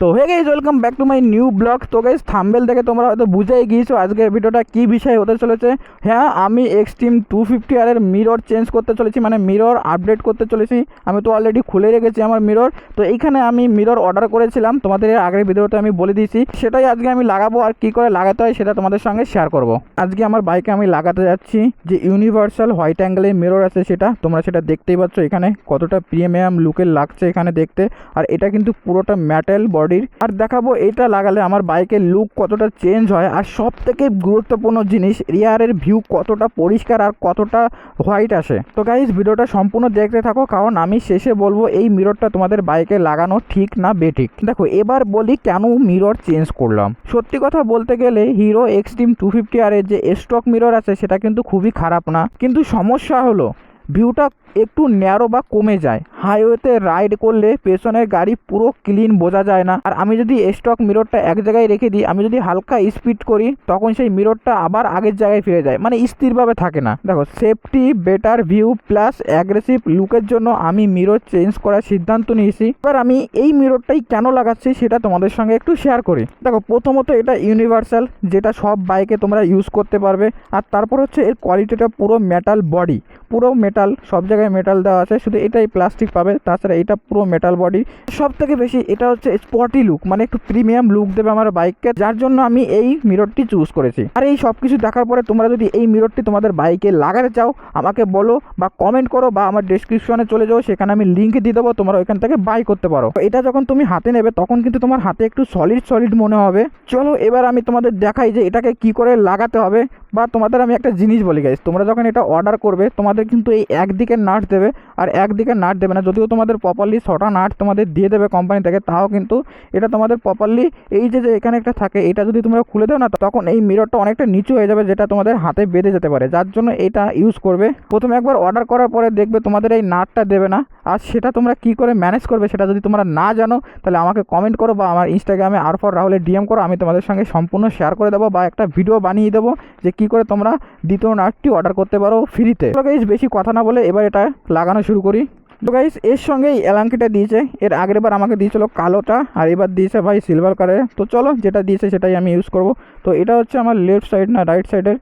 তো hey guys, welcome back to my new blog. তো guys, thumbnail দেখে তোমরা হয়তো বুঝেই গিয়েছো আজকের ভিডিওটা কী বিষয় হতে চলেছে। হ্যাঁ, আমি এক্সট্রিম 250R এর মিরর চেঞ্জ করতে চলেছি, মানে মিরর আপডেট করতে চলেছি। আমি তো অলরেডি খুলে রেখেছি আমার মিরর। তো এইখানে আমি মিরর অর্ডার করেছিলাম, তোমাদের আগের ভিডিওতে আমি বলে দিয়েছি। সেটাই আজকে আমি লাগাবো, আর কী করে লাগাতে হয় সেটা তোমাদের সঙ্গে শেয়ার করব। আজকে আমার বাইকে আমি লাগাতে যাচ্ছি যে ইউনিভার্সাল হোয়াইট অ্যাঙ্গেলের মিরর আছে, সেটা তোমরা সেটা দেখতেই পাচ্ছ এখানে কতটা প্রিমিয়াম লুকের লাগছে এখানে দেখতে। আর এটা কিন্তু পুরোটা মেটাল বডির। আর দেখাবো এটা লাগালে আমার বাইকের লুক কতটা চেঞ্জ হয়, আর সব থেকে গুরুত্বপূর্ণ জিনিস রিয়ারের ভিউ কতটা পরিষ্কার আর কতটা হোয়াইট আসে। তো গাইস, ভিডিওটা সম্পূর্ণ দেখতে থাকো, কারণ আমি শেষে বলবো এই মিররটা তোমাদের বাইকে লাগানো ঠিক না বেঠিক। দেখো, এবার বলি কেন মিরর চেঞ্জ করলাম। সত্যি কথা বলতে গেলে হিরো এক্সট্রিম 250R এর যে স্টক মিরর আছে সেটা কিন্তু খুবই খারাপ না, কিন্তু সমস্যা হলো ভিউটা একটু ন্যারো বা কমে যায়। হাইওয়েতে রাইড করলে পেছনের গাড়ি পুরো ক্লিন বোঝা যায় না। আর আমি যদি স্টক মিররটা এক জায়গায় রেখে দিই, আমি যদি হালকা স্পিড করি তখন সেই মিররটা আবার আগের জায়গায় ফিরে যায়, মানে স্থিরভাবে থাকে না। দেখো, safety, better view plus aggressive লুকের জন্য আমি মিরর চেঞ্জ করার সিদ্ধান্ত নিয়েছি। এবার আমি এই মিররটাই কেন লাগাচ্ছি সেটা তোমাদের সঙ্গে একটু শেয়ার করি। দেখো, প্রথমত এটা ইউনিভার্সাল, যেটা সব বাইকে তোমরা ইউজ করতে পারবে। আর তারপর হচ্ছে এর কোয়ালিটিটা পুরো মেটাল বডি, পুরো মেটাল, সব জায়গায় মেটাল দেওয়া আছে, শুধু এটাই প্লাস্টিক পাবে, তাছাড়া এটা পুরো মেটাল বডি। সব থেকে বেশি এটা হচ্ছে স্পটি লুক, মানে একটু প্রিমিয়াম লুক দেবে আমার বাইককে, যার জন্য আমি এই মিররটি চুজ করেছি। আর এই সব কিছু দেখার পরে তোমরা যদি এই মিররটি তোমাদের বাইকে লাগাতে চাও আমাকে বলো বা কমেন্ট করো, বা আমার ডেসক্রিপশনে চলে যাও, সেখানে আমি লিঙ্ক দিয়ে দেবো, তোমরা ওইখান থেকে বাই করতে পারো। এটা যখন তুমি হাতে নেবে তখন কিন্তু তোমার হাতে একটু সলিড সলিড মনে হবে। চলো এবার আমি তোমাদের দেখাই যে এটাকে কি করে লাগাতে হবে। বা তোমাদের আমি একটা জিনিস বলি গাইস, তোমরা যখন এটা অর্ডার করবে তোমাদের কিন্তু এই একদিকে নাট দেবে আর একদিকে নাট দেবে না। যদিও তোমাদের প্রপারলি 6টা নাট তোমাদের দিয়ে দেবে কোম্পানি থেকে, তাও কিন্তু এটা তোমাদের প্রপারলি এই যে এখানে একটা থাকে, এটা যদি তোমরা খুলে দাও না তখন এই মিররটা অনেকটা নিচু হয়ে যাবে, যেটা তোমাদের হাতে বেঁধে যেতে পারে, যার জন্য এটা ইউজ করবে। প্রথমে একবার অর্ডার করার পরে দেখবে তোমাদের এই নাটটা দেবে না। আর সেটা তোমরা কি করে ম্যানেজ করবে সেটা যদি তোমরা না জানো তাহলে আমাকে কমেন্ট করো বা আমার ইনস্টাগ্রামে R4Rahul DM করো, আমি তোমাদের সঙ্গে সম্পূর্ণ শেয়ার করে দেবো বা একটা ভিডিও বানিয়ে দেবো যে কী করে তোমরা দ্বিতীয় নাটটি অর্ডার করতে পারো ফ্রিতে। তো গাইস, বেশি কথা না বলে এবার এটা লাগানো শুরু করি। তো গাইস, এর সঙ্গে এই এলাঙ্কিটা দিয়েছে, এর আগের বার আমাকে দিয়েছিল কালোটা, আর এবার দিয়েছে ভাই সিলভার কালারে। তো চলো, যেটা দিয়েছে সেটাই আমি ইউজ করব। তো এটা হচ্ছে আমার লেফট সাইড না রাইট সাইডের,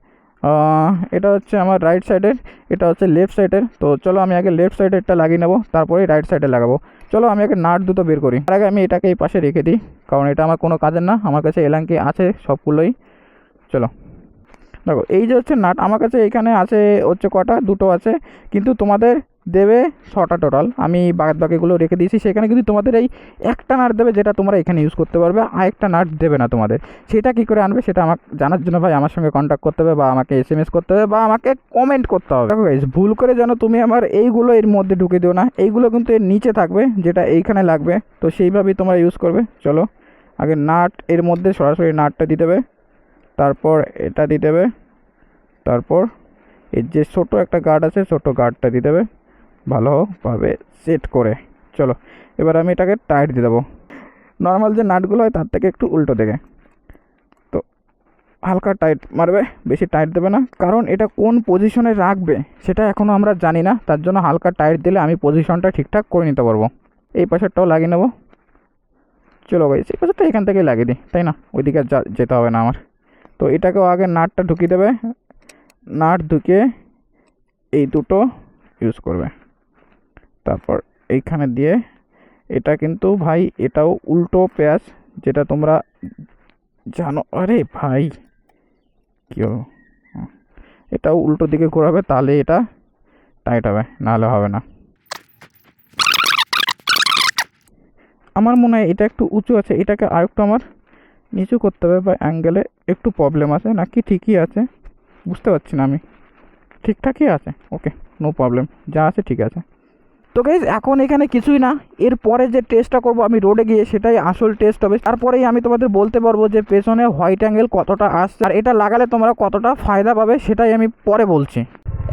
এটা হচ্ছে আমার রাইট সাইডের, এটা হচ্ছে লেফট সাইডের। তো চলো আমি আগে লেফট সাইডেরটা লাগিয়ে নেবো, তারপরে রাইট সাইডে লাগাবো। চলো আমি আগে নাট দুটো বের করি। তার আগে আমি এটাকে এই পাশে রেখে দিই, কারণ এটা আমার কোনো কাজের না, আমার কাছে এলাঙ্কি আছে সবগুলোই। চলো দেখো, এই যে হচ্ছে নাট আমার কাছে এখানে আছে হচ্ছে কটা, দুটো আছে, কিন্তু তোমাদের দেবে 6টা টোটাল। আমি বাকিগুলো রেখে দিয়েছি, সেখানে কিন্তু তোমাদের এই একটা নাট দেবে যেটা তোমরা এখানে ইউজ করতে পারবে, আর একটা নাট দেবে না তোমাদের। সেটা কী করে আনবে সেটা আমাকে জানার জন্য ভাই আমার সঙ্গে কন্ট্যাক্ট করতে হবে, বা আমাকে SMS করতে হবে, বা আমাকে কমেন্ট করতে হবে। দেখো গাইস, ভুল করে যেন তুমি আমার এইগুলো এর মধ্যে ঢুকে দিও না, এইগুলো কিন্তু এর নিচে থাকবে, যেটা এইখানে লাগবে। তো সেইভাবেই তোমরা ইউজ করবে। চলো আগে নাট এর মধ্যে সরাসরি নাটটা দিয়ে দেবে, তারপর এটা দিয়ে দেবে, তারপর এর যে ছোটো একটা গার্ড আছে ছোটো গার্ডটা দিয়ে দেবে ভালোভাবে সেট করে। চলো এবার আমি এটাকে টাইট দিয়ে দেবো, নর্মাল যে নাটগুলো হয় তার থেকে একটু উল্টো দিকে। তো হালকা টাইট মারবে, বেশি টাইট দেবে না, কারণ এটা কোন পজিশনে রাখবে সেটা এখনও আমরা জানি না, তার জন্য হালকা টাইট দিলে আমি পজিশনটা ঠিকঠাক করে নিতে পারবো। এই পাশেরটাও লাগিয়ে নেবো। চলো গাইস, এই পাশেরটা এখান থেকেই লাগিয়ে দিই, তাই না, ওইদিকে যেতে হবে না আমার। তো এটাকেও আগে নাটটা ঢুকিয়ে দেবে, নাট ঢুকিয়ে এই দুটো ইউজ করবে, তারপর এইখানে দিয়ে এটা কিন্তু ভাই এটাও উল্টো পেঁয়াজ, যেটা তোমরা জানো। আরে ভাই কী হলো, এটাও উল্টো দিকে ঘোরাবে, তাহলে এটা টাইট হবে, নাহলে হবে না। আমার মনে হয় এটা একটু উঁচু আছে, এটাকে আরেকটু আমার নিচু করতে হবে, বা অ্যাঙ্গেলে একটু প্রবলেম আছে নাকি, ঠিকই আছে বুঝতে পারছি না আমি, ঠিকঠাকই আছে, ওকে নো প্রবলেম, যা আছে ঠিক আছে। তো গাইজ, এখন এখানে কিছুই না, এরপরে যে টেস্টটা করব আমি রোডে গিয়ে সেটাই আসল টেস্ট হবে। তারপরেই আমি তোমাদের বলতে পারবো যে পেছনে হোয়াইট অ্যাঙ্গেল কতটা আসছে, আর এটা লাগালে তোমরা কতটা ফায়দা পাবে সেটাই আমি পরে বলছি।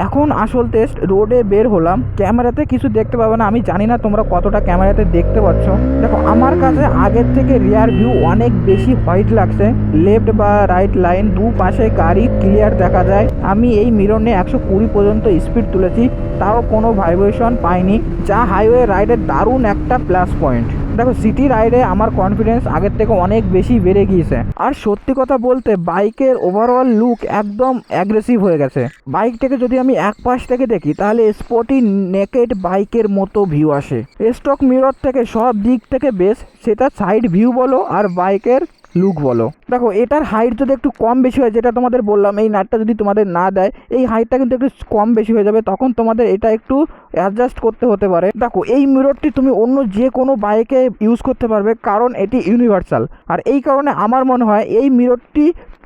এখন আসল টেস্ট, রোডে বের হলাম, ক্যামেরাতে কিছু দেখতে পাবে না, আমি জানি না তোমরা কতটা ক্যামেরাতে দেখতে পাচ্ছ। দেখো, আমার কাছে আগের থেকে রিয়ার ভিউ অনেক বেশি হোয়াইট লাগছে, লেফট বা রাইট লাইন দুপাশে গাড়ি ক্লিয়ার দেখা যায়। আমি এই মিরর নিয়ে 120 পর্যন্ত স্পিড তুলেছি, তাও কোনো ভাইব্রেশন পাইনি, যা হাইওয়ে রাইডের দারুণ একটা প্লাস পয়েন্ট। দেখো সিটি রাইডে আমার কনফিডেন্স আগের থেকে অনেক বেশি বেড়ে গিয়েছে। আর সত্যি কথা বলতে বাইকের ওভারঅল লুক একদম অ্যাগ্রেসিভ হয়ে গেছে। বাইকটাকে যদি আমি এক পাশ থেকে দেখি তাহলে স্পোর্টি নেকেড বাইকের মতো ভিউ আসে। স্টক মিরর থেকে সব দিক থেকে বেশ, সেটা সাইড ভিউ বলো আর বাইকের লুক বলো। দেখো এটার হাইট যদি একটু কম বেশি হয়, যেটা তোমাদের বললাম, এই নাটটা যদি তোমাদের না দেয় এই হাইটটা কিন্তু একটু কম বেশি হয়ে যাবে, তখন তোমাদের এটা একটু অ্যাডজাস্ট করতে হতে পারে। দেখো এই মিররটি তুমি অন্য যে কোনো বাইকে ইউজ করতে পারবে, কারণ এটি ইউনিভার্সাল। আর এই কারণে আমার মনে হয় এই মিররটি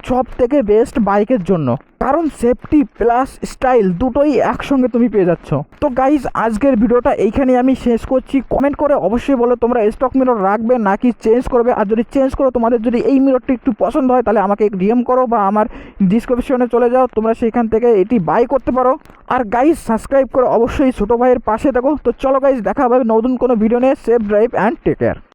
সব থেকে বেস্ট বাইকের জন্য, কারণ সেফটি প্লাস স্টাইল দুটোই একসঙ্গে তুমি পেয়ে যাচ্ছ। তো গাইজ আজকের ভিডিওটা এইখানেই আমি শেষ করছি। কমেন্ট করে অবশ্যই বলো তোমরা স্টক মিরর রাখবে নাকি চেঞ্জ করবে, আর যদি চেঞ্জ করো তোমাদের যদি এই মিররটি একটু পছন্দ হয় তাহলে আমাকে ডিএম করো বা আমার ডিসক্রিপশনে চলে যাও, তোমরা সেখান থেকে এটি বাই করতে পারো। আর গাইজ সাবস্ক্রাইব করে অবশ্যই ছোটো ভাইয়ের পাশে থাকো। তো চলো গাইজ দেখা হবে নতুন কোনো ভিডিও নিয়ে। Safe drive and take care.